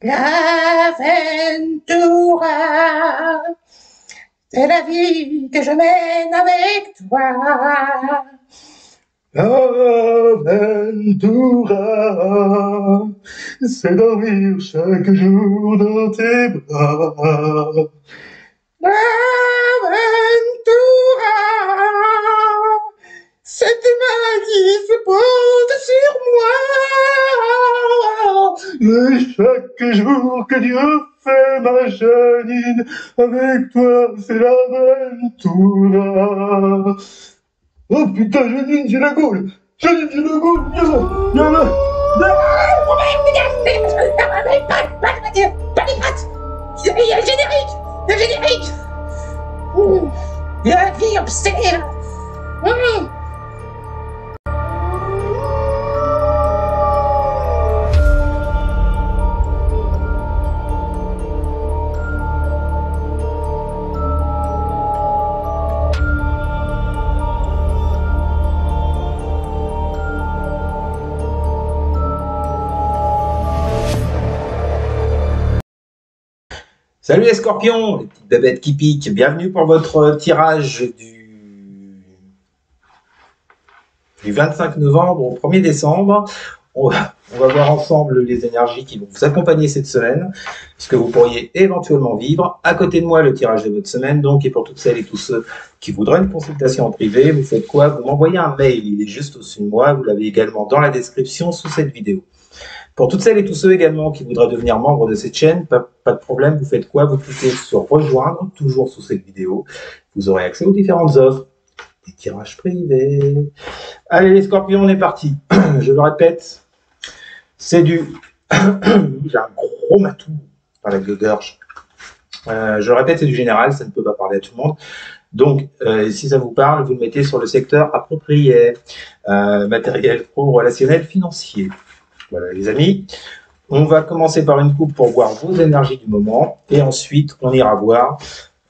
L'Aventura, c'est la vie que je mène avec toi. L'Aventura, c'est dormir chaque jour dans tes bras. L'Aventura, c'est tes mains qui se posent sur moi. Mais chaque jour que Dieu fait ma Janine, avec toi c'est l'Aventura. Oh putain, Janine, j'ai la gaule! Janine, j'ai la gaule! Viens là! Il y a le générique! Le générique! La vie obscène! Salut les scorpions, les petites bébêtes qui piquent, bienvenue pour votre tirage du 25 novembre au 1er décembre. On va voir ensemble les énergies qui vont vous accompagner cette semaine, ce que vous pourriez éventuellement vivre. À côté de moi, le tirage de votre semaine, donc, et pour toutes celles et tous ceux qui voudraient une consultation en privé, vous faites quoi? Vous m'envoyez un mail, il est juste au-dessus de moi, vous l'avez également dans la description sous cette vidéo. Pour toutes celles et tous ceux également qui voudraient devenir membres de cette chaîne, pas de problème, vous faites quoi? Vous cliquez sur rejoindre, toujours sous cette vidéo. Vous aurez accès aux différentes offres, des tirages privés. Allez les scorpions, on est parti. Je le répète, c'est du... J'ai un gros matou dans la gorge. Je le répète, c'est du général, ça ne peut pas parler à tout le monde. Donc, si ça vous parle, vous le mettez sur le secteur approprié, matériel, pro, relationnel, financier. Voilà les amis, on va commencer par une coupe pour voir vos énergies du moment et ensuite on ira voir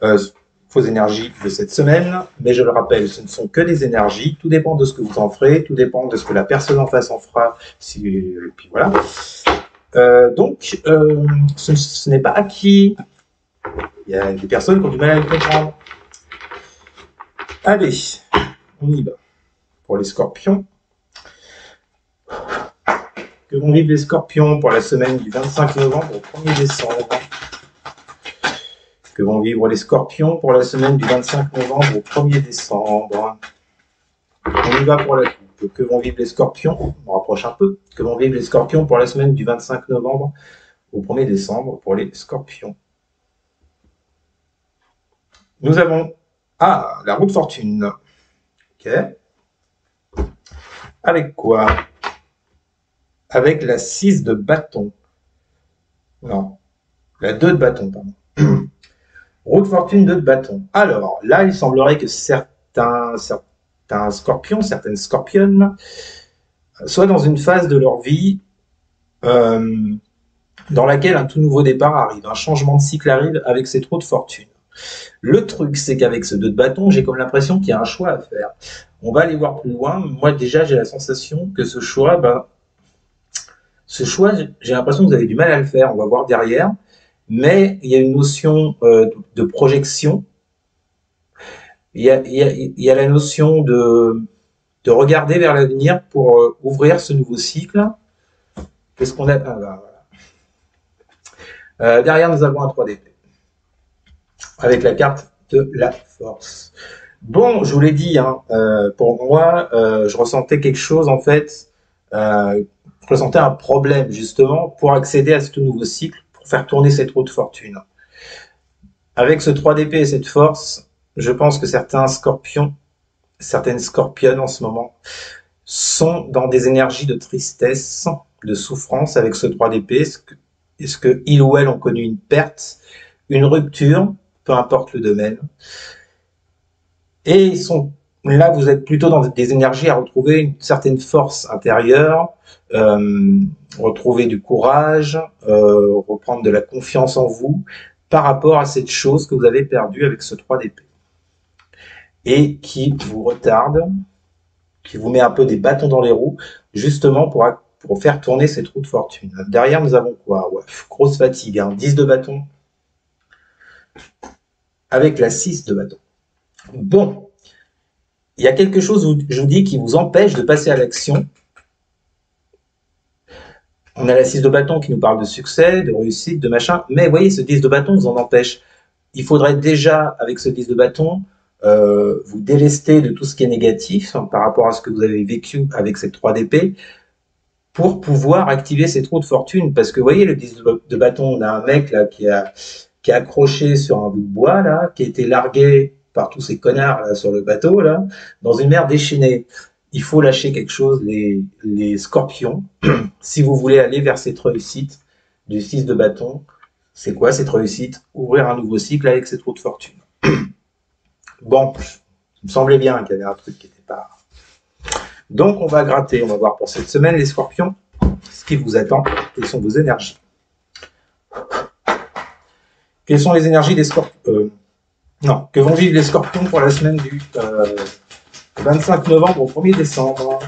vos énergies de cette semaine. Mais je le rappelle, ce ne sont que des énergies, tout dépend de ce que vous en ferez, tout dépend de ce que la personne en face en fera. Et puis voilà. Donc, ce n'est pas acquis. Il y a des personnes qui ont du mal à le comprendre. Allez, on y va. Pour les scorpions. Que vont vivre les scorpions pour la semaine du 25 novembre au 1er décembre? Que vont vivre les scorpions pour la semaine du 25 novembre au 1er décembre? On y va pour la coupe. Que vont vivre les scorpions? On me rapproche un peu. Que vont vivre les scorpions pour la semaine du 25 novembre au 1er décembre pour les scorpions? Nous avons la roue de fortune. Ok. Avec quoi? Avec la 6 de bâton. Non, la 2 de bâton, pardon. Roue de fortune 2 de bâton. Alors, là, il semblerait que certains scorpions, certaines scorpionnes, soient dans une phase de leur vie dans laquelle un tout nouveau départ arrive, un changement de cycle arrive avec cette roue de fortune. Le truc, c'est qu'avec ce 2 de bâton, j'ai comme l'impression qu'il y a un choix à faire. On va aller voir plus loin. Moi, déjà, j'ai la sensation que ce choix, j'ai l'impression que vous avez du mal à le faire, on va voir derrière, mais il y a une notion de projection, il y a la notion de regarder vers l'avenir pour ouvrir ce nouveau cycle. Qu'est-ce qu'on a? Derrière, nous avons un 3 d'épée, avec la carte de la force. Bon, je vous l'ai dit, hein, pour moi, je ressentais quelque chose, en fait, je ressentais un problème justement pour accéder à ce nouveau cycle, pour faire tourner cette roue de fortune. Avec ce 3 d'épée et cette force, je pense que certains scorpions, certaines scorpionnes en ce moment, sont dans des énergies de tristesse, de souffrance avec ce 3 d'épée. Est-ce que ils ou elles ont connu une perte, une rupture, peu importe le domaine. Et là, vous êtes plutôt dans des énergies à retrouver une certaine force intérieure, retrouver du courage, reprendre de la confiance en vous par rapport à cette chose que vous avez perdue avec ce 3 d'épée. Et qui vous retarde, qui vous met un peu des bâtons dans les roues, justement pour faire tourner cette roue de fortune. Derrière, nous avons quoi? Ouais, grosse fatigue, hein, 10 de bâton avec la 6 de bâton. Bon, il y a quelque chose, je vous dis, qui vous empêche de passer à l'action. On a la 6 de bâton qui nous parle de succès, de réussite, de machin, mais vous voyez, ce 10 de bâton vous en empêche. Il faudrait déjà, avec ce 10 de bâton, vous délester de tout ce qui est négatif, hein, par rapport à ce que vous avez vécu avec cette 3 d'épée, pour pouvoir activer cette roue de fortune. Parce que vous voyez, le 10 de bâton, on a un mec là qui est accroché sur un bout de bois, là, qui a été largué par tous ces connards là, sur le bateau, là, dans une mer déchaînée. Il faut lâcher quelque chose, les scorpions, si vous voulez aller vers cette réussite du 6 de bâton. C'est quoi cette réussite? Ouvrir un nouveau cycle avec cette roue de fortune. Bon, il me semblait bien qu'il y avait un truc qui n'était pas... Donc on va gratter, on va voir pour cette semaine les scorpions, ce qui vous attend, quelles sont vos énergies. Quelles sont les énergies des scorpions Non, que vont vivre les scorpions pour la semaine du 25 novembre au 1er décembre.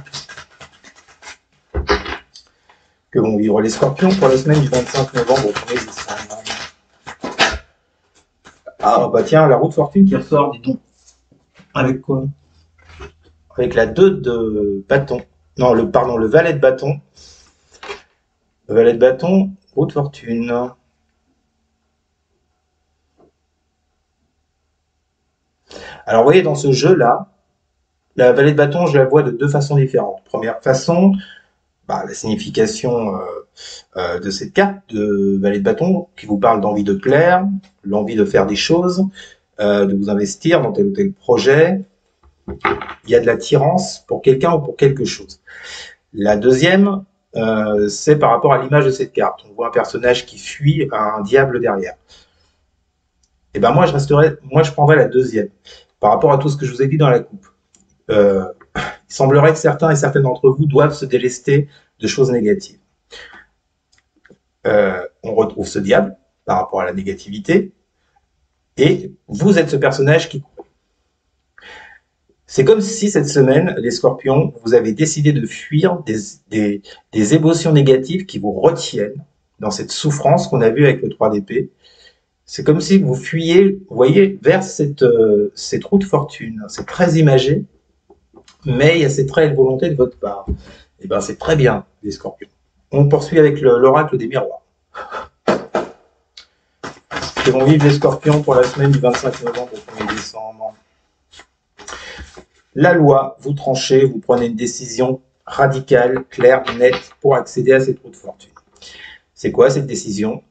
Que vont vivre les scorpions pour la semaine du 25 novembre au 1er décembre. Ah bah tiens, la roue de fortune qui ressort, dis donc. Avec quoi? Avec la 2 de bâton. Non, le valet de bâton. Le valet de bâton, roue de fortune. Alors vous voyez, dans ce jeu-là, la valet de bâton, je la vois de deux façons différentes. Première façon, la signification de cette carte de valet de bâton qui vous parle d'envie de plaire, l'envie de faire des choses, de vous investir dans tel ou tel projet. Il y a de l'attirance pour quelqu'un ou pour quelque chose. La deuxième, c'est par rapport à l'image de cette carte. On voit un personnage qui fuit un diable derrière. Et ben moi je prendrais la deuxième, par rapport à tout ce que je vous ai dit dans la coupe. Il semblerait que certains et certaines d'entre vous doivent se délester de choses négatives. On retrouve ce diable par rapport à la négativité, et vous êtes ce personnage qui court. C'est comme si cette semaine, les scorpions, vous avez décidé de fuir des émotions négatives qui vous retiennent dans cette souffrance qu'on a vue avec le 3 d'épée. C'est comme si vous fuyiez, vous voyez, vers cette roue de fortune. C'est très imagé, mais il y a cette réelle volonté de votre part. Et bien c'est très bien, les scorpions. On poursuit avec l'oracle des miroirs. Que vont vivre les scorpions pour la semaine du 25 novembre au 1er décembre. La loi, vous tranchez, vous prenez une décision radicale, claire, nette pour accéder à cette roue de fortune. C'est quoi cette décision?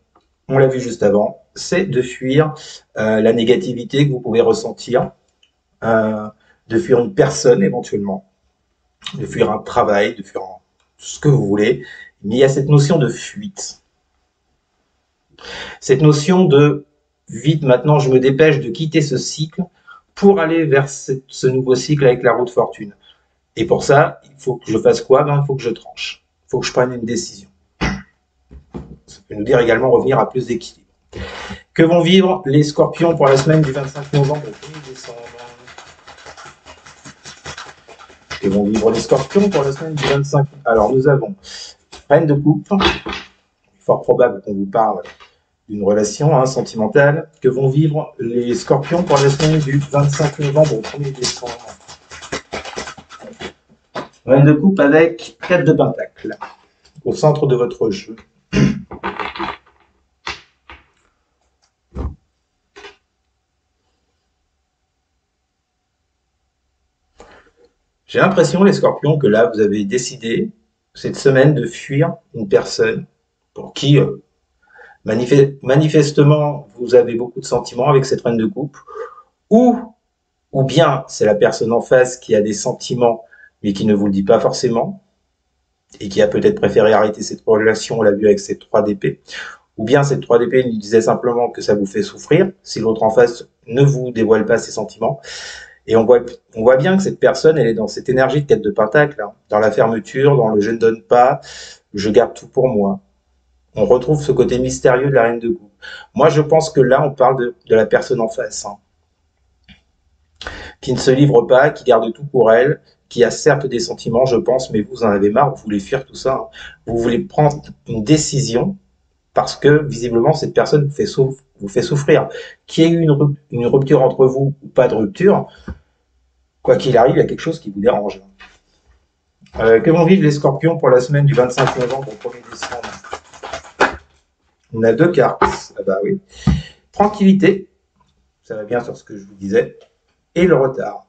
On l'a vu juste avant, c'est de fuir la négativité que vous pouvez ressentir, de fuir une personne éventuellement, de fuir un travail, de fuir ce que vous voulez. Mais il y a cette notion de fuite. Cette notion de vite, maintenant je me dépêche de quitter ce cycle pour aller vers ce nouveau cycle avec la roue de fortune. Et pour ça, il faut que je fasse quoi? Il faut que je tranche. Il faut que je prenne une décision. Ça peut nous dire également revenir à plus d'équilibre. Que vont vivre les scorpions pour la semaine du 25 novembre au 1er décembre? Que vont vivre les scorpions pour la semaine du 25? Alors nous avons reine de coupe. Fort probable qu'on vous parle d'une relation sentimentale. Que vont vivre les scorpions pour la semaine du 25 novembre au 1er décembre? Reine de coupe avec 4 de pentacle au centre de votre jeu. J'ai l'impression, les scorpions, que là, vous avez décidé cette semaine de fuir une personne pour qui, manifestement, vous avez beaucoup de sentiments avec cette reine de coupe, ou bien c'est la personne en face qui a des sentiments, mais qui ne vous le dit pas forcément, et qui a peut-être préféré arrêter cette relation, on l'a vu avec cette 3 d'épée, ou bien cette 3 d'épée lui disait simplement que ça vous fait souffrir, si l'autre en face ne vous dévoile pas ses sentiments. Et on voit bien que cette personne, elle est dans cette énergie de 4 de pentacle, hein, dans la fermeture, dans le je ne donne pas, je garde tout pour moi. On retrouve ce côté mystérieux de la reine de coupe. Moi, je pense que là, on parle de la personne en face, hein, qui ne se livre pas, qui garde tout pour elle, qui a certes des sentiments, je pense, mais vous en avez marre, vous voulez fuir tout ça. Hein. Vous voulez prendre une décision parce que visiblement cette personne vous fait souffrir. Qu'il y ait eu une rupture entre vous ou pas de rupture, quoi qu'il arrive, il y a quelque chose qui vous dérange. Que vont vivre les scorpions pour la semaine du 25 novembre au 1er décembre? On a 2 cartes. Ah bah oui. Tranquillité, ça va bien sur ce que je vous disais, et le retard.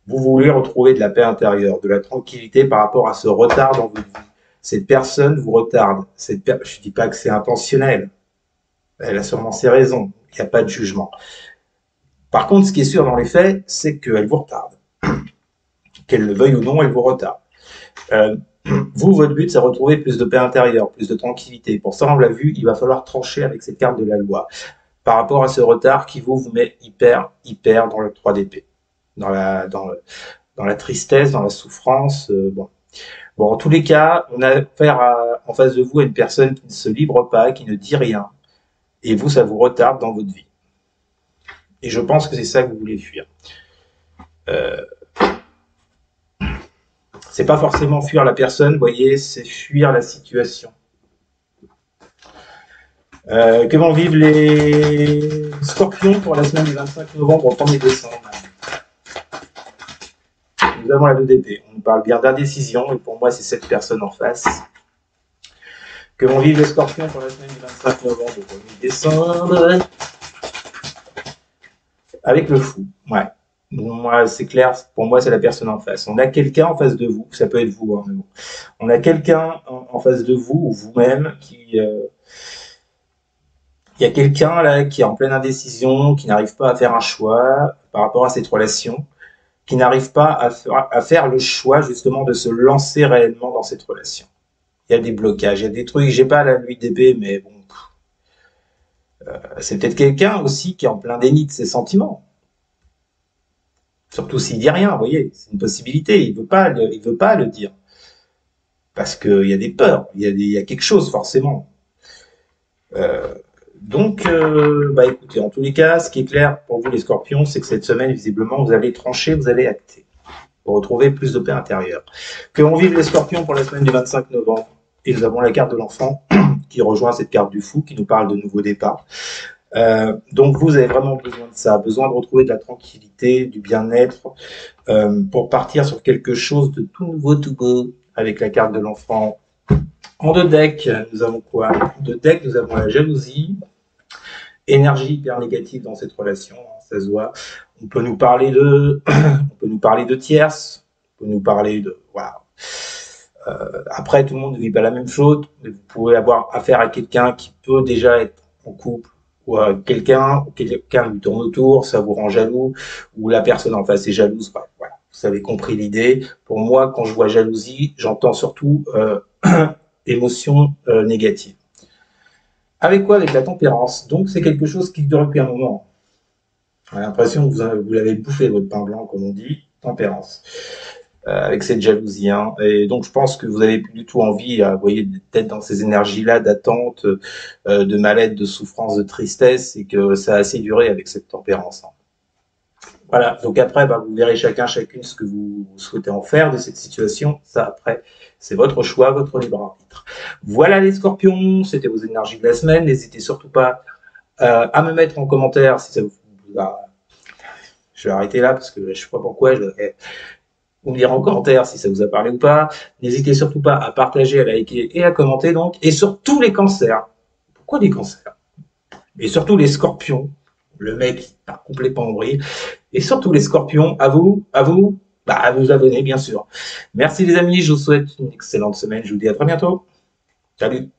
Vous voulez retrouver de la paix intérieure, de la tranquillité par rapport à ce retard dans votre vie. Cette personne vous retarde. Je ne dis pas que c'est intentionnel. Elle a sûrement ses raisons. Il n'y a pas de jugement. Par contre, ce qui est sûr dans les faits, c'est qu'elle vous retarde. Qu'elle le veuille ou non, elle vous retarde. Vous, votre but, c'est retrouver plus de paix intérieure, plus de tranquillité. Pour ça, on l'a vu, il va falloir trancher avec cette carte de la loi. Par rapport à ce retard qui vous met hyper dans le 3 d'épée. Dans la tristesse, dans la souffrance. Bon, en tous les cas, on a affaire en face de vous à une personne qui ne se livre pas, qui ne dit rien. Et vous, ça vous retarde dans votre vie. Et je pense que c'est ça que vous voulez fuir. C'est pas forcément fuir la personne, vous voyez, c'est fuir la situation. Que vont vivre les scorpions pour la semaine du 25 novembre au 1er décembre? Nous avons la 2 d'épée. On parle bien d'indécision, et pour moi, c'est cette personne en face. Que vont vivre les scorpions pour la semaine du 25 novembre au 1er décembre? Avec le fou, ouais. Moi, c'est clair, pour moi, c'est la personne en face. On a quelqu'un en face de vous, ça peut être vous, hein, mais bon. On a quelqu'un en face de vous, ou vous-même, qui... Il y a quelqu'un là qui est en pleine indécision, qui n'arrive pas à faire un choix par rapport à cette relation, qui n'arrive pas à faire le choix justement de se lancer réellement dans cette relation. Il y a des blocages, il y a des trucs, j'ai pas la 8 d'épée, mais bon, c'est peut-être quelqu'un aussi qui est en plein déni de ses sentiments. Surtout s'il dit rien, vous voyez, c'est une possibilité, il veut pas le dire. Parce qu'il y a des peurs, il y a quelque chose forcément. Donc, écoutez, en tous les cas, ce qui est clair pour vous les scorpions, c'est que cette semaine, visiblement, vous allez trancher, vous allez acter. Pour retrouver plus de paix intérieure. Que vont vivre les scorpions pour la semaine du 25 novembre? Et nous avons la carte de l'enfant qui rejoint cette carte du fou, qui nous parle de nouveau départ. Donc vous avez vraiment besoin de ça, besoin de retrouver de la tranquillité, du bien-être, pour partir sur quelque chose de tout nouveau, tout beau, avec la carte de l'enfant. En 2 decks, nous avons quoi? En 2 decks, nous avons la jalousie, énergie hyper négative dans cette relation, ça se voit. On peut nous parler de tierces, on peut nous parler de... Voilà. Après, tout le monde ne vit pas la même chose, mais vous pouvez avoir affaire à quelqu'un qui peut déjà être en couple, ou quelqu'un lui tourne autour, ça vous rend jaloux, ou la personne en face est jalouse. Voilà, vous avez compris l'idée. Pour moi, quand je vois jalousie, j'entends surtout émotion négative. Avec quoi? Avec la tempérance. Donc, c'est quelque chose qui dure depuis un moment. On a l'impression que vous l'avez bouffé, votre pain blanc, comme on dit. Tempérance. Avec cette jalousie. Hein. Et donc, je pense que vous n'avez plus du tout envie, vous voyez, d'être dans ces énergies-là d'attente, de mal-être, de souffrance, de tristesse, et que ça a assez duré avec cette tempérance. Hein. Voilà. Donc après, vous verrez chacune ce que vous souhaitez en faire de cette situation. Ça, après, c'est votre choix, votre libre arbitre. Voilà les scorpions, c'était vos énergies de la semaine. N'hésitez surtout pas à me mettre en commentaire si ça vous... Je vais arrêter là parce que je ne sais pas pourquoi. Vous me direz en commentaire si ça vous a parlé ou pas. N'hésitez surtout pas à partager, à liker et à commenter donc. Et sur tous les cancers. Pourquoi les cancers? Et surtout les scorpions. Le mec qui part complètement en vrille. Et surtout les scorpions, à vous abonner bien sûr. Merci les amis, je vous souhaite une excellente semaine. Je vous dis à très bientôt. Salut.